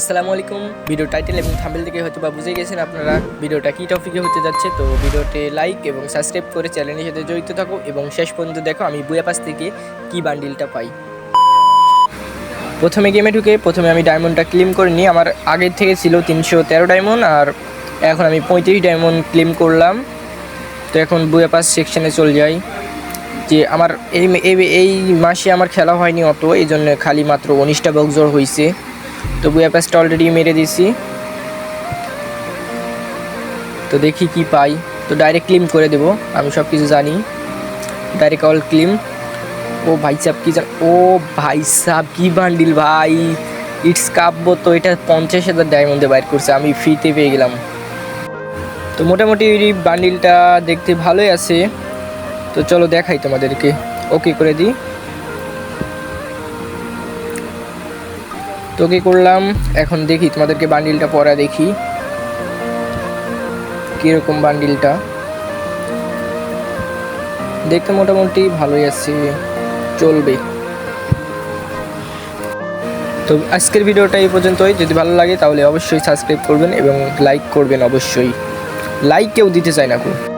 আসসালামু আলাইকুম। Video title এবং থাম্বনেল থেকে হয়তো বা বুঝে গেছেন আপনারা ভিডিওটা কী টপিকে হতে যাচ্ছে। তো ভিডিওতে লাইক এবং সাবস্ক্রাইব করে চ্যানেলের সাথে জড়িত থাকো এবং শেষ পর্যন্ত দেখো আমি বুয়া পাস থেকে কী বান্ডিলটা পাই। প্রথমে গেমে ঢুকে আমি ডায়মন্ডটা ক্লেম করে নিই। আমার আগের থেকে ছিল 313 ডায়মন্ড, আর এখন আমি 35 ডায়মন্ড ক্লেম করলাম। তো এখন বুয়া পাস সেকশনে চলে যাই। যে আমার এই মাসে আমার খেলা হয়নি অত, এই জন্য খালি মাত্র 19টা বক্সর হয়েছে। তো বুয়া পাসটা অলরেডি মেরে দিছি। তো দেখি কি পাই। তো ডাইরেক্ট ক্লেম করে দেব, আমি সব কিছু জানি। Direct all claim. ও ভাই সাহেব কি জান, ও ভাই সাহেব কি বান্ডিল ভাই, ইটস কাব্য। তো এটা 50,000 ডায়মন্ডে বাইর করছে, আমি ফ্রিতে পেয়ে গেলাম। তো মোটামুটি এই বান্ডিলটা দেখতে ভালোই আছে। তো চলো দেখাই তোমাদেরকে, ওকে করে দিই। তো ওকে করলাম। এখন দেখি তোমাদেরকে বান্ডিলটা পরা দেখি কীরকম বান্ডিলটা। দেখতে মোটামুটি ভালোই আছে, চলবে। তো আজকের ভিডিওটা এই পর্যন্তই। যদি ভালো লাগে তাহলে অবশ্যই সাবস্ক্রাইব করবেন এবং লাইক করবেন। অবশ্যই লাইক কেউ দিতে চায় না খুব।